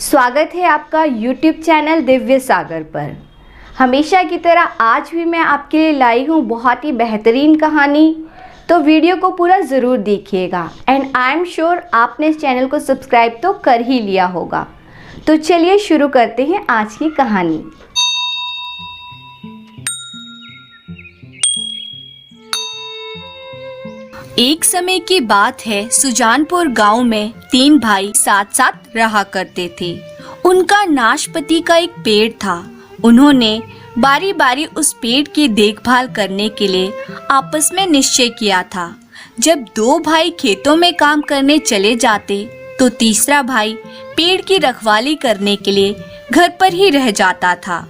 स्वागत है आपका YouTube चैनल दिव्य सागर पर। हमेशा की तरह आज भी मैं आपके लिए लाई हूँ बहुत ही बेहतरीन कहानी, तो वीडियो को पूरा ज़रूर देखिएगा। एंड आई एम श्योर आपने इस चैनल को सब्सक्राइब तो कर ही लिया होगा। तो चलिए शुरू करते हैं आज की कहानी। एक समय की बात है, सुजानपुर गांव में 3 भाई साथ साथ रहा करते थे। उनका नाशपाती का एक पेड़ था। उन्होंने बारी बारी उस पेड़ की देखभाल करने के लिए आपस में निश्चय किया था। जब 2 भाई खेतों में काम करने चले जाते तो तीसरा भाई पेड़ की रखवाली करने के लिए घर पर ही रह जाता था।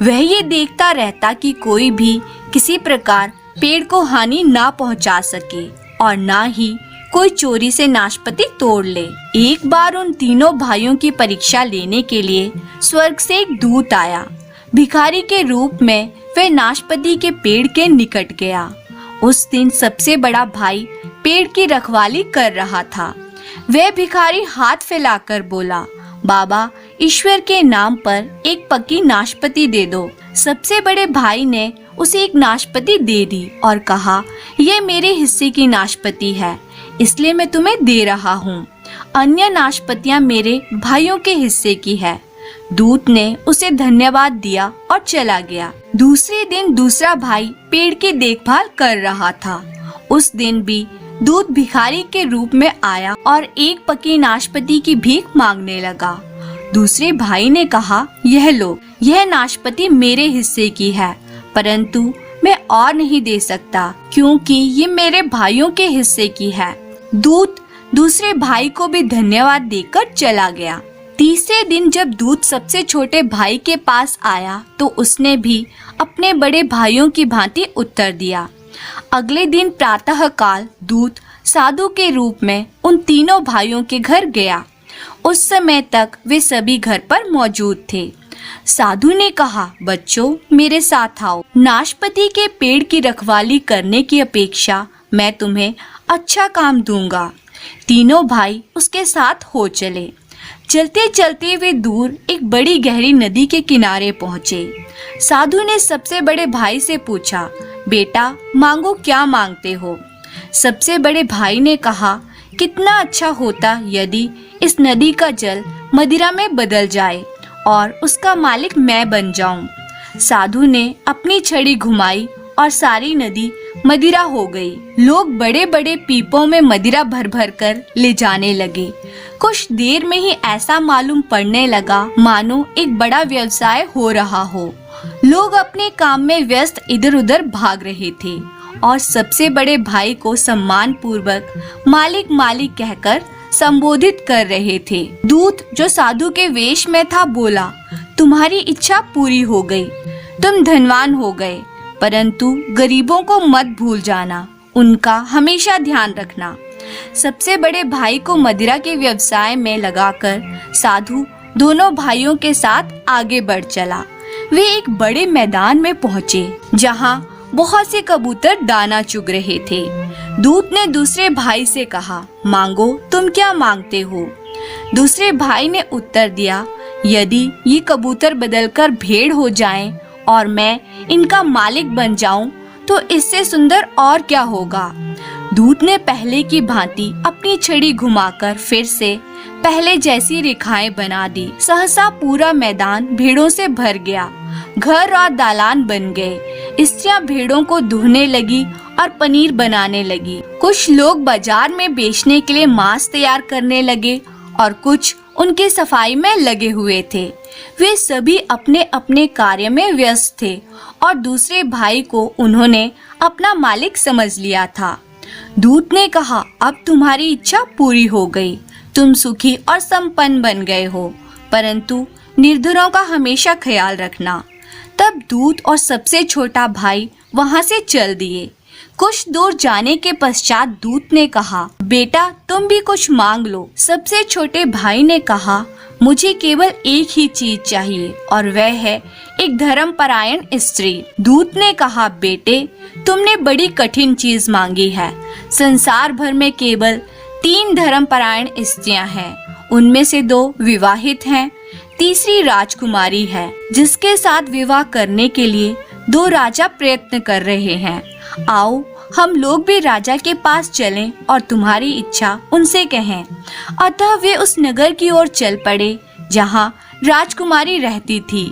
वह ये देखता रहता कि कोई भी किसी प्रकार पेड़ को हानि ना पहुंचा सके और ना ही कोई चोरी से नाशपाती तोड़ ले। एक बार उन तीनों भाइयों की परीक्षा लेने के लिए स्वर्ग से एक दूत आया। भिखारी के रूप में वह नाशपाती के पेड़ के निकट गया। उस दिन सबसे बड़ा भाई पेड़ की रखवाली कर रहा था। वह भिखारी हाथ फैलाकर बोला, बाबा, ईश्वर के नाम पर एक पक्की नाशपाती दे दो। सबसे बड़े भाई ने उसे एक नाशपाती दे दी और कहा, यह मेरे हिस्से की नाशपाती है, इसलिए मैं तुम्हें दे रहा हूँ। अन्य नाशपातियाँ मेरे भाइयों के हिस्से की है। दूत ने उसे धन्यवाद दिया और चला गया। दूसरे दिन दूसरा भाई पेड़ की देखभाल कर रहा था। उस दिन भी दूत भिखारी के रूप में आया और एक पकी नाशपाती की भीख मांगने लगा। दूसरे भाई ने कहा, यह लो, यह नाशपाती मेरे हिस्से की है, परंतु मैं और नहीं दे सकता क्योंकि ये मेरे भाइयों के हिस्से की है। दूत दूसरे भाई को भी धन्यवाद देकर चला गया। तीसरे दिन जब दूत सबसे छोटे भाई के पास आया तो उसने भी अपने बड़े भाइयों की भांति उत्तर दिया। अगले दिन प्रातः काल दूत साधु के रूप में उन तीनों भाइयों के घर गया। उस समय तक वे सभी घर पर मौजूद थे। साधु ने कहा, बच्चों, मेरे साथ आओ। नाशपाती के पेड़ की रखवाली करने की अपेक्षा मैं तुम्हें अच्छा काम दूंगा। तीनों भाई उसके साथ हो चले। चलते चलते वे दूर एक बड़ी गहरी नदी के किनारे पहुँचे। साधु ने सबसे बड़े भाई से पूछा, बेटा, मांगो, क्या मांगते हो? सबसे बड़े भाई ने कहा, कितना अच्छा होता यदि इस नदी का जल मदिरा में बदल जाए और उसका मालिक मैं बन जाऊं। साधु ने अपनी छड़ी घुमाई और सारी नदी मदिरा हो गई। लोग बड़े बड़े पीपों में मदिरा भर भर कर ले जाने लगे। कुछ देर में ही ऐसा मालूम पड़ने लगा मानो एक बड़ा व्यवसाय हो रहा हो। लोग अपने काम में व्यस्त इधर उधर भाग रहे थे और सबसे बड़े भाई को सम्मान पूर्वक मालिक मालिक कहकर संबोधित कर रहे थे। दूत जो साधु के वेश में था बोला, तुम्हारी इच्छा पूरी हो गई, तुम धनवान हो गए, परंतु गरीबों को मत भूल जाना, उनका हमेशा ध्यान रखना। सबसे बड़े भाई को मदिरा के व्यवसाय में लगाकर साधु दोनों भाइयों के साथ आगे बढ़ चला। वे एक बड़े मैदान में पहुँचे जहाँ बहुत से कबूतर दाना चुग रहे थे। दूत ने दूसरे भाई से कहा, मांगो, तुम क्या मांगते हो? दूसरे भाई ने उत्तर दिया, यदि ये कबूतर बदलकर भेड़ हो जाएं और मैं इनका मालिक बन जाऊं तो इससे सुंदर और क्या होगा। दूत ने पहले की भांति अपनी छड़ी घुमाकर फिर से पहले जैसी रेखाएं बना दी। सहसा पूरा मैदान भेड़ों से भर गया। घर और दालान बन गए। स्त्रियां भेड़ों को दूहने लगी और पनीर बनाने लगी। कुछ लोग बाजार में बेचने के लिए मांस तैयार करने लगे और कुछ उनकी सफाई में लगे हुए थे। वे सभी अपने अपने कार्य में व्यस्त थे और दूसरे भाई को उन्होंने अपना मालिक समझ लिया था। दूत ने कहा, अब तुम्हारी इच्छा पूरी हो गई, तुम सुखी और संपन्न बन गए हो, परंतु निर्धनों का हमेशा ख्याल रखना। तब दूत और सबसे छोटा भाई वहां से चल दिए। कुछ दूर जाने के पश्चात दूत ने कहा, बेटा, तुम भी कुछ मांग लो। सबसे छोटे भाई ने कहा, मुझे केवल एक ही चीज चाहिए और वह है एक धर्मपरायण स्त्री। दूत ने कहा, बेटे, तुमने बड़ी कठिन चीज मांगी है। संसार भर में केवल 3 धर्मपरायण स्त्रियां हैं, उनमें से 2 विवाहित हैं, तीसरी राजकुमारी है जिसके साथ विवाह करने के लिए 2 राजा प्रयत्न कर रहे हैं। आओ हम लोग भी राजा के पास चलें और तुम्हारी इच्छा उनसे कहें। अतः वे उस नगर की ओर चल पड़े जहाँ राजकुमारी रहती थी।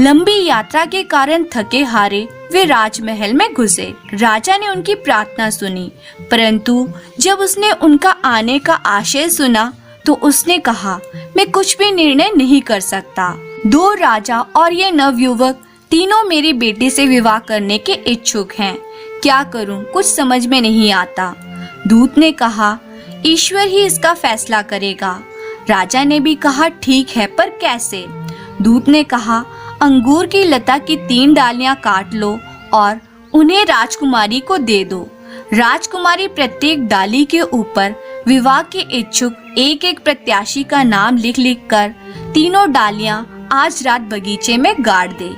लंबी यात्रा के कारण थके हारे वे राजमहल में घुसे। राजा ने उनकी प्रार्थना सुनी, परंतु जब उसने उनका आने का आशय सुना तो उसने कहा, मैं कुछ भी निर्णय नहीं कर सकता। 2 राजा और ये नवयुवक तीनों मेरी बेटी से विवाह करने के इच्छुक हैं। क्या करूं, कुछ समझ में नहीं आता। दूत ने कहा, ईश्वर ही इसका फैसला करेगा। राजा ने भी कहा, ठीक है, पर कैसे? दूत ने कहा, अंगूर की लता की 3 डालियां काट लो और उन्हें राजकुमारी को दे दो। राजकुमारी प्रत्येक डाली के ऊपर विवाह के इच्छुक एक एक प्रत्याशी का नाम लिख लिख कर 3 डालियां आज रात बगीचे में गाड़ दे।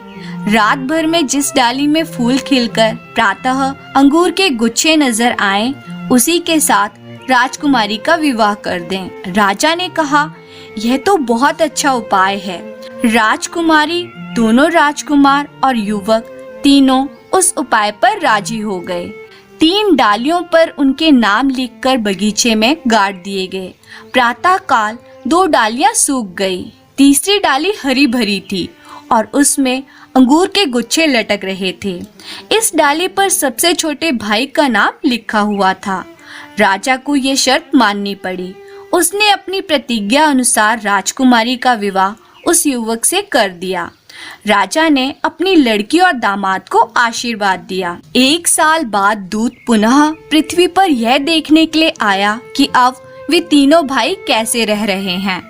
रात भर में जिस डाली में फूल खिलकर प्रातः अंगूर के गुच्छे नजर आए, उसी के साथ राजकुमारी का विवाह कर दें। राजा ने कहा, यह तो बहुत अच्छा उपाय है। राजकुमारी, दोनों राजकुमार और युवक तीनों उस उपाय पर राजी हो गए। 3 डालियों पर उनके नाम लिखकर बगीचे में गाड़ दिए गए। प्रातः काल 2 डालियां सूख गई। तीसरी डाली हरी भरी थी और उसमें अंगूर के गुच्छे लटक रहे थे। इस डाली पर सबसे छोटे भाई का नाम लिखा हुआ था। राजा को ये शर्त माननी पड़ी। उसने अपनी प्रतिज्ञा अनुसार राजकुमारी का विवाह उस युवक से कर दिया। राजा ने अपनी लड़की और दामाद को आशीर्वाद दिया। 1 साल बाद दूत पुनः पृथ्वी पर यह देखने के लिए आया कि अब वे तीनों भाई कैसे रह रहे हैं।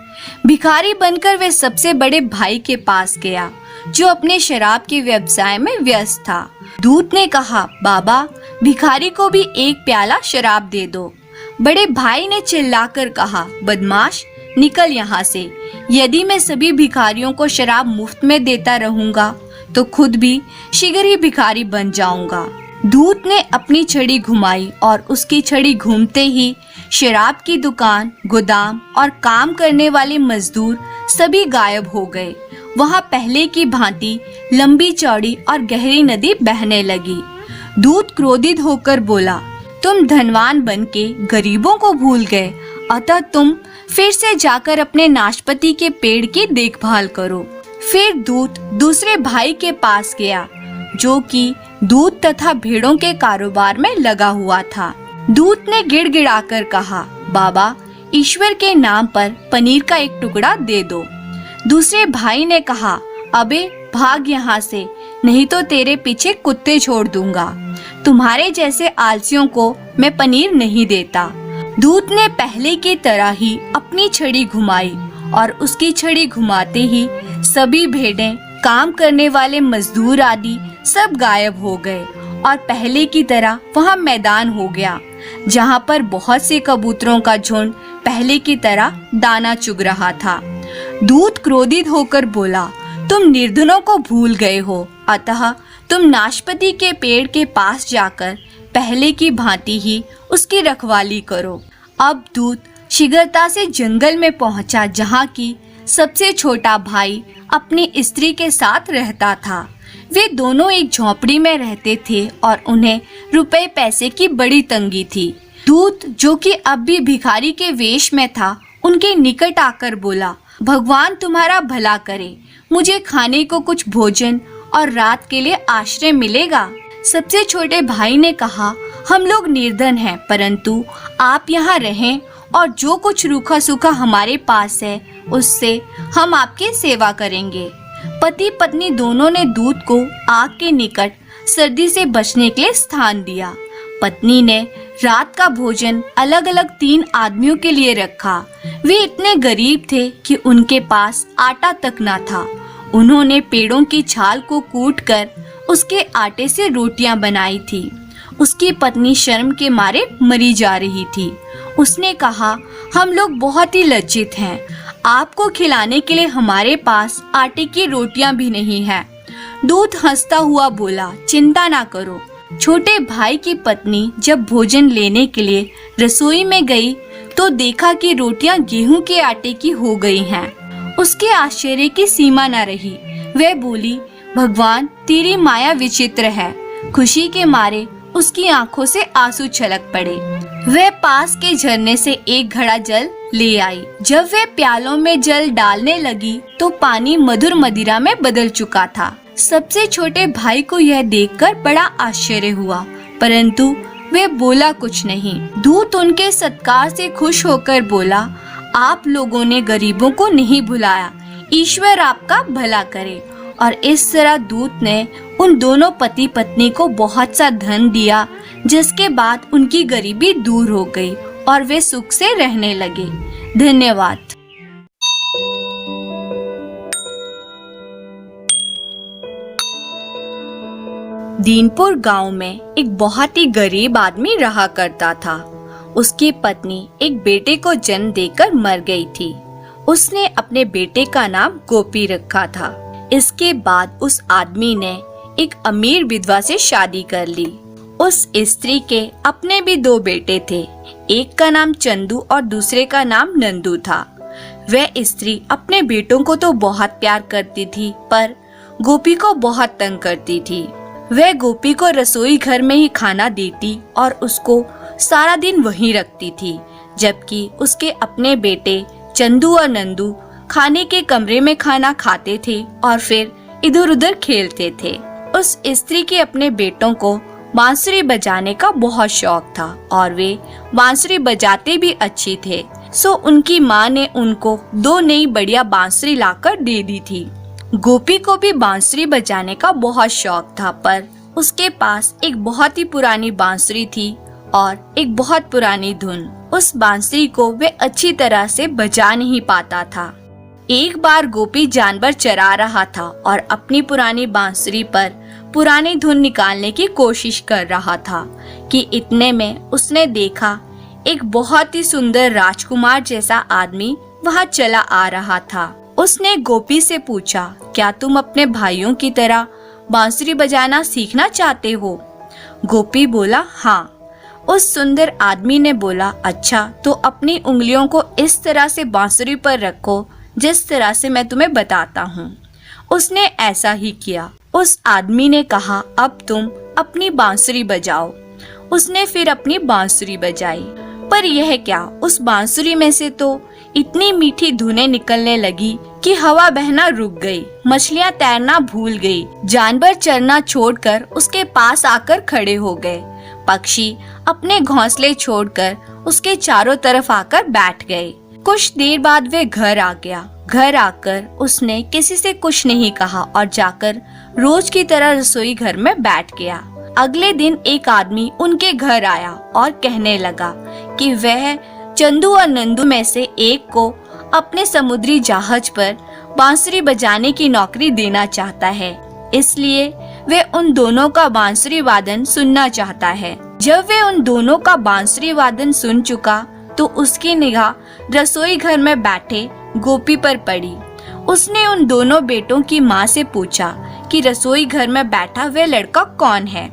भिखारी बनकर वे सबसे बड़े भाई के पास गया, जो अपने शराब के व्यवसाय में व्यस्त था। दूत ने कहा, बाबा, भिखारी को भी 1 प्याला शराब दे दो। बड़े भाई ने चिल्लाकर कहा, बदमाश, निकल यहाँ से। यदि मैं सभी भिखारियों को शराब मुफ्त में देता रहूंगा तो खुद भी शीघ्र ही भिखारी बन जाऊंगा। दूत ने अपनी छड़ी घुमाई और उसकी छड़ी घूमते ही शराब की दुकान, गोदाम और काम करने वाले मजदूर सभी गायब हो गए। वहाँ पहले की भांति लंबी चौड़ी और गहरी नदी बहने लगी। दूत क्रोधित होकर बोला, तुम धनवान बनके गरीबों को भूल गए, अतः तुम फिर से जाकर अपने नाशपाती के पेड़ की देखभाल करो। फिर दूत दूसरे भाई के पास गया, जो कि दूध तथा भेड़ों के कारोबार में लगा हुआ था। दूत ने गिड़गिड़ाकर कहा, बाबा, ईश्वर के नाम पर पनीर का 1 टुकड़ा दे दो। दूसरे भाई ने कहा, अबे भाग यहाँ से, नहीं तो तेरे पीछे कुत्ते छोड़ दूंगा। तुम्हारे जैसे आलसियों को मैं पनीर नहीं देता। दूत ने पहले की तरह ही अपनी छड़ी घुमाई और उसकी छड़ी घुमाते ही सभी भेड़ें, काम करने वाले मजदूर आदि सब गायब हो गए और पहले की तरह वहाँ मैदान हो गया, जहाँ पर बहुत से कबूतरों का झुंड पहले की तरह दाना चुग रहा था। दूत क्रोधित होकर बोला, तुम निर्धनों को भूल गए हो, अतः तुम नाशपाती के पेड़ के पास जाकर पहले की भांति ही उसकी रखवाली करो। अब दूत शीघ्रता से जंगल में पहुंचा, जहाँ की सबसे छोटा भाई अपनी स्त्री के साथ रहता था। वे दोनों एक झोपड़ी में रहते थे और उन्हें रुपए पैसे की बड़ी तंगी थी। दूत, जो कि अब भी भिखारी के वेश में था, उनके निकट आकर बोला, भगवान तुम्हारा भला करे, मुझे खाने को कुछ भोजन और रात के लिए आश्रय मिलेगा। सबसे छोटे भाई ने कहा, हम लोग निर्धन हैं, परंतु आप यहाँ रहें और जो कुछ रूखा सूखा हमारे पास है उससे हम आपकी सेवा करेंगे। पति पत्नी दोनों ने दूत को आग के निकट सर्दी से बचने के लिए स्थान दिया। पत्नी ने रात का भोजन अलग अलग 3 आदमियों के लिए रखा। वे इतने गरीब थे कि उनके पास आटा तक न था। उन्होंने पेड़ों की छाल को कूटकर उसके आटे से रोटियां बनाई थी। उसकी पत्नी शर्म के मारे मरी जा रही थी। उसने कहा, हम लोग बहुत ही लज्जित हैं, आपको खिलाने के लिए हमारे पास आटे की रोटियां भी नहीं है। दूत हंसता हुआ बोला, चिंता ना करो। छोटे भाई की पत्नी जब भोजन लेने के लिए रसोई में गई तो देखा कि रोटियां गेहूं के आटे की हो गई हैं। उसके आश्चर्य की सीमा न रही। वह बोली, भगवान तेरी माया विचित्र है। खुशी के मारे उसकी आंखों से आंसू छलक पड़े। वह पास के झरने से एक घड़ा जल ले आई। जब वह प्यालों में जल डालने लगी तो पानी मधुर मदिरा में बदल चुका था। सबसे छोटे भाई को यह देखकर बड़ा आश्चर्य हुआ, परंतु वह बोला कुछ नहीं। दूत उनके सत्कार से खुश होकर बोला, आप लोगों ने गरीबों को नहीं भुलाया, ईश्वर आपका भला करे। और इस तरह दूत ने उन दोनों पति पत्नी को बहुत सा धन दिया, जिसके बाद उनकी गरीबी दूर हो गई और वे सुख से रहने लगे। धन्यवाद। दीनपुर गांव में एक बहुत ही गरीब आदमी रहा करता था। उसकी पत्नी एक बेटे को जन्म देकर मर गई थी। उसने अपने बेटे का नाम गोपी रखा था। इसके बाद उस आदमी ने एक अमीर विधवा से शादी कर ली। उस स्त्री के अपने भी 2 बेटे थे। एक का नाम चंदू और दूसरे का नाम नंदू था। वह स्त्री अपने बेटों को तो बहुत प्यार करती थी, पर गोपी को बहुत तंग करती थी। वह गोपी को रसोई घर में ही खाना देती और उसको सारा दिन वहीं रखती थी, जबकि उसके अपने बेटे चंदू और नंदू खाने के कमरे में खाना खाते थे और फिर इधर उधर खेलते थे। उस स्त्री के अपने बेटों को बांसुरी बजाने का बहुत शौक था और वे बांसुरी बजाते भी अच्छी थे। सो उनकी माँ ने उनको 2 नई बढ़िया बांसुरी लाकर दे दी थी। गोपी को भी बांसुरी बजाने का बहुत शौक था, पर उसके पास एक बहुत ही पुरानी बांसुरी थी और एक बहुत पुरानी धुन। उस बांसुरी को वे अच्छी तरह से बजा नहीं पाता था। एक बार गोपी जानवर चरा रहा था और अपनी पुरानी बांसुरी पर पुरानी धुन निकालने की कोशिश कर रहा था कि इतने में उसने देखा एक बहुत ही सुंदर राजकुमार जैसा आदमी वहाँ चला आ रहा था। उसने गोपी से पूछा, क्या तुम अपने भाइयों की तरह बांसुरी बजाना सीखना चाहते हो? गोपी बोला, हाँ। उस सुंदर आदमी ने बोला, अच्छा तो अपनी उंगलियों को इस तरह से बांसुरी पर रखो जिस तरह से मैं तुम्हें बताता हूँ। उसने ऐसा ही किया। उस आदमी ने कहा, अब तुम अपनी बांसुरी बजाओ। उसने फिर अपनी बांसुरी बजाई, पर यह क्या, उस बांसुरी में से तो इतनी मीठी धुनें निकलने लगी कि हवा बहना रुक गई, मछलियाँ तैरना भूल गई, जानवर चरना छोड़कर उसके पास आकर खड़े हो गए, पक्षी अपने घोंसले छोड़कर उसके चारों तरफ आकर बैठ गए। कुछ देर बाद वे घर आ गया। घर आकर उसने किसी से कुछ नहीं कहा और जाकर रोज की तरह रसोई घर में बैठ गया। अगले दिन एक आदमी उनके घर आया और कहने लगा कि वह चंदू और नंदू में से एक को अपने समुद्री जहाज पर बांसुरी बजाने की नौकरी देना चाहता है, इसलिए वे उन दोनों का बांसुरी वादन सुनना चाहता है। जब वे उन दोनों का बांसुरी वादन सुन चुका तो उसकी निगाह रसोई घर में बैठे गोपी पर पड़ी। उसने उन दोनों बेटों की माँ से पूछा कि रसोई घर में बैठा वह लड़का कौन है?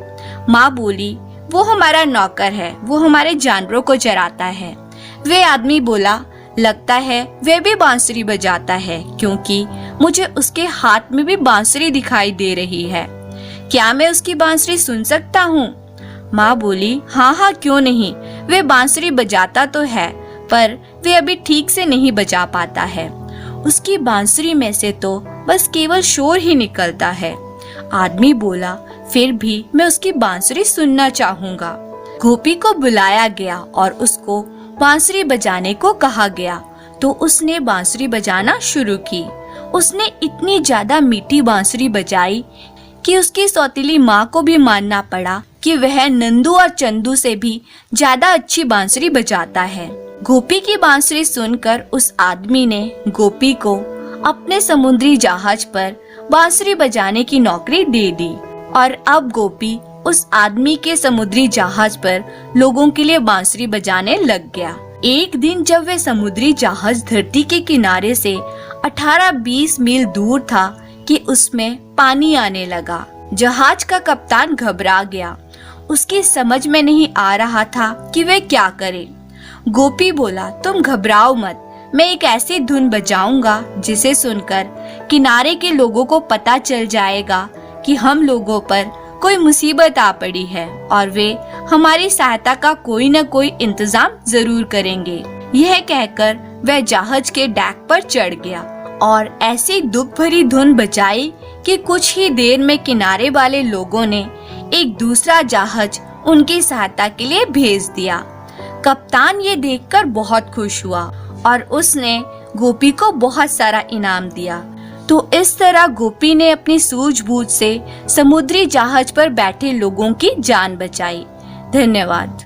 माँ बोली, वो हमारा नौकर है, वो हमारे जानवरों को चराता है। वे आदमी बोला, लगता है वह भी बांसुरी बजाता है, क्योंकि मुझे उसके हाथ में भी बांसुरी दिखाई दे रही है। क्या मैं उसकी बांसुरी सुन सकता हूँ? माँ बोली, हाँ हाँ क्यों नहीं, वे बांसुरी बजाता तो है, पर वे अभी ठीक से नहीं बजा पाता है। उसकी बांसुरी में से तो बस केवल शोर ही निकलता है। आदमी बोला, फिर भी मैं उसकी बांसुरी सुनना चाहूँगा। गोपी को बुलाया गया और उसको बांसुरी बजाने को कहा गया, तो उसने बांसुरी बजाना शुरू की। उसने इतनी ज्यादा मीठी बांसुरी बजाई कि उसकी सौतीली माँ को भी मानना पड़ा कि वह नंदू और चंदू से भी ज्यादा अच्छी बांसुरी बजाता है। गोपी की बांसुरी सुनकर उस आदमी ने गोपी को अपने समुद्री जहाज पर बांसुरी बजाने की नौकरी दे दी और अब गोपी उस आदमी के समुद्री जहाज पर लोगों के लिए बांसुरी बजाने लग गया। एक दिन जब वह समुद्री जहाज धरती के किनारे से 18-20 मील दूर था कि उसमें पानी आने लगा। जहाज का कप्तान घबरा गया। उसकी समझ में नहीं आ रहा था कि वह क्या करे। गोपी बोला, तुम घबराओ मत, मैं एक ऐसी धुन बजाऊंगा जिसे सुनकर किनारे के लोगों को पता चल जाएगा कि हम लोगों पर कोई मुसीबत आ पड़ी है और वे हमारी सहायता का कोई न कोई इंतजाम जरूर करेंगे। यह कहकर वह जहाज के डेक पर चढ़ गया और ऐसी दुख भरी धुन बजाई कि कुछ ही देर में किनारे वाले लोगों ने एक दूसरा जहाज उनकी सहायता के लिए भेज दिया। कप्तान ये देखकर बहुत खुश हुआ और उसने गोपी को बहुत सारा इनाम दिया। तो इस तरह गोपी ने अपनी सूझबूझ से समुद्री जहाज पर बैठे लोगों की जान बचाई। धन्यवाद।